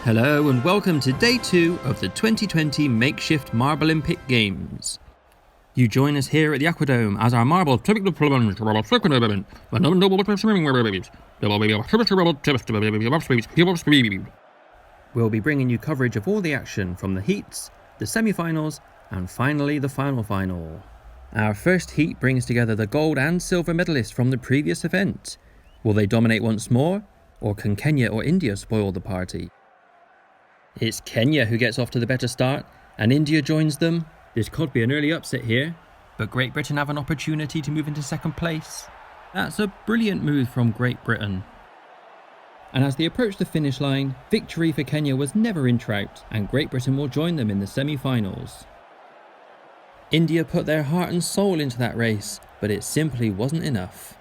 Hello and welcome to day 2 of the 2020 Makeshift Marblympic Games. You join us here at the Aquadome as our marble we'll be bringing you coverage of all the action from the heats, the semi-finals and finally the final. Our first heat brings together the gold and silver medalists from the previous event. Will they dominate once more, or can Kenya or India spoil the party? It's Kenya who gets off to the better start, and India joins them. This could be an early upset here, but Great Britain have an opportunity to move into second place. That's a brilliant move from Great Britain. And as they approach the finish line, victory for Kenya was never in doubt, and Great Britain will join them in the semi-finals. India put their heart and soul into that race, but it simply wasn't enough.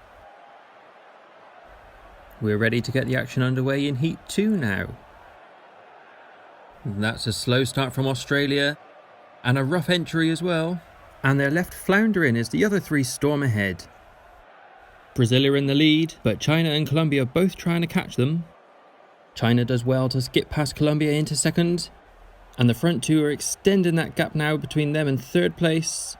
We're ready to get the action underway in Heat 2 now. That's a slow start from Australia, and a rough entry as well. And they're left floundering as the other three storm ahead. Brazil are in the lead, but China and Colombia are both trying to catch them. China does well to skip past Colombia into second, and the front two are extending that gap now between them and third place.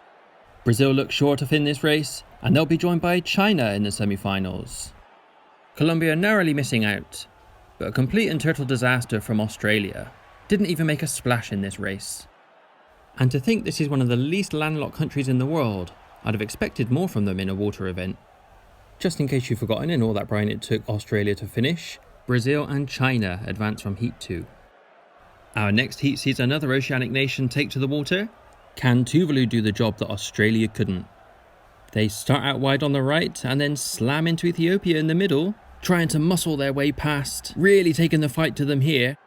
Brazil looks sure to win this race, and they'll be joined by China in the semi-finals. Colombia narrowly missing out, but a complete and total disaster from Australia. Didn't even make a splash in this race. And to think this is one of the least landlocked countries in the world, I'd have expected more from them in a water event. Just in case you've forgotten, in all that brine it took Australia to finish, Brazil and China advance from Heat 2. Our next heat sees another oceanic nation take to the water. Can Tuvalu do the job that Australia couldn't? They start out wide on the right and then slam into Ethiopia in the middle, trying to muscle their way past, really taking the fight to them here.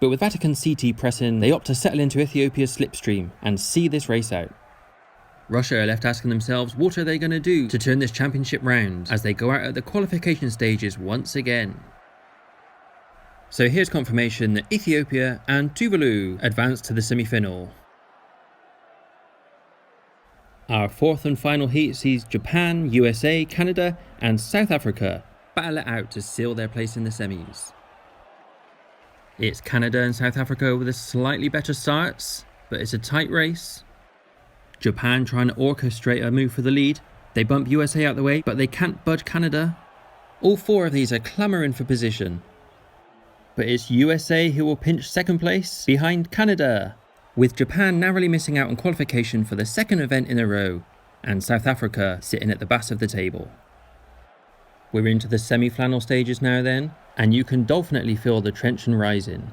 But with Vatican CT pressing, they opt to settle into Ethiopia's slipstream and see this race out. Russia are left asking themselves what are they going to do to turn this championship round as they go out at the qualification stages once again. So here's confirmation that Ethiopia and Tuvalu advance to the semi-final. Our fourth and final heat sees Japan, USA, Canada and South Africa battle it out to seal their place in the semis. It's Canada and South Africa with a slightly better starts, but it's a tight race. Japan trying to orchestrate a move for the lead. They bump USA out the way, but they can't budge Canada. All four of these are clamouring for position. But it's USA who will pinch second place behind Canada, with Japan narrowly missing out on qualification for the second event in a row, and South Africa sitting at the base of the table. We're into the semi-final stages now then, and you can definitely feel the tension rising.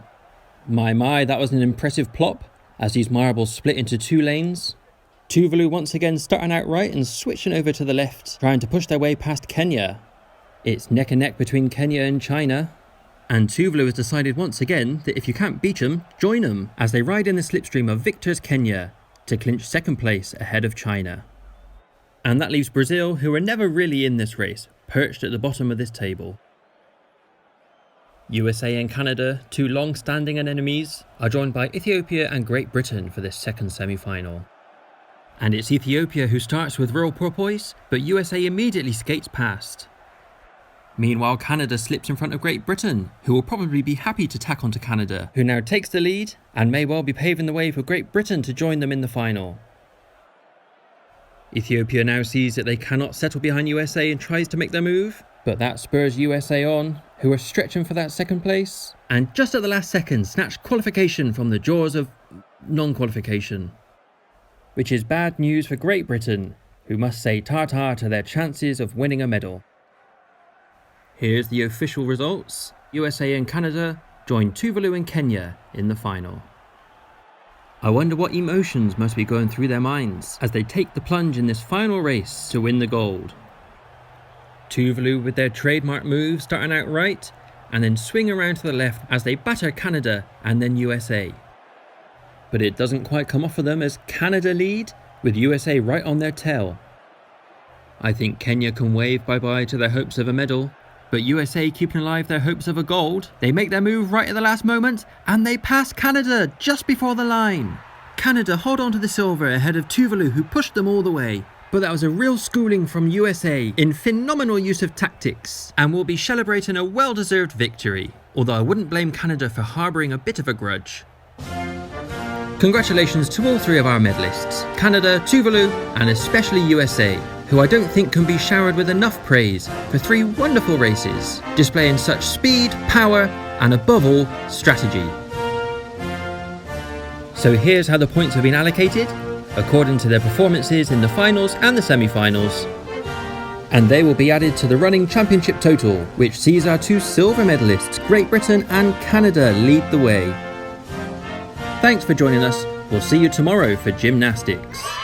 My, that was an impressive plop, as these marbles split into two lanes. Tuvalu once again starting out right and switching over to the left, trying to push their way past Kenya. It's neck and neck between Kenya and China, and Tuvalu has decided once again that if you can't beat them, join them, as they ride in the slipstream of victors Kenya to clinch second place ahead of China. And that leaves Brazil, who are never really in this race, perched at the bottom of this table. USA and Canada, two long-standing enemies, are joined by Ethiopia and Great Britain for this second semi-final. And it's Ethiopia who starts with real porpoise, but USA immediately skates past. Meanwhile, Canada slips in front of Great Britain, who will probably be happy to tack onto Canada, who now takes the lead and may well be paving the way for Great Britain to join them in the final. Ethiopia now sees that they cannot settle behind USA and tries to make their move, but that spurs USA on, who are stretching for that second place, and just at the last second snatch qualification from the jaws of non-qualification. Which is bad news for Great Britain, who must say ta-ta to their chances of winning a medal. Here's the official results. USA and Canada join Tuvalu and Kenya in the final. I wonder what emotions must be going through their minds as they take the plunge in this final race to win the gold. Tuvalu with their trademark move starting out right and then swing around to the left as they batter Canada and then USA. But it doesn't quite come off for them as Canada lead with USA right on their tail. I think Kenya can wave bye-bye to their hopes of a medal, but USA keeping alive their hopes of a gold. They make their move right at the last moment and they pass Canada just before the line. Canada hold on to the silver ahead of Tuvalu, who pushed them all the way. But that was a real schooling from USA in phenomenal use of tactics, and will be celebrating a well-deserved victory. although I wouldn't blame Canada for harbouring a bit of a grudge. Congratulations to all 3 of our medalists, Canada, Tuvalu and especially USA, who I don't think can be showered with enough praise for 3 wonderful races, displaying such speed, power and above all, strategy. So here's how the points have been allocated, according to their performances in the finals and the semi-finals. And they will be added to the running championship total, which sees our 2 silver medalists, Great Britain and Canada, lead the way. Thanks for joining us. We'll see you tomorrow for gymnastics.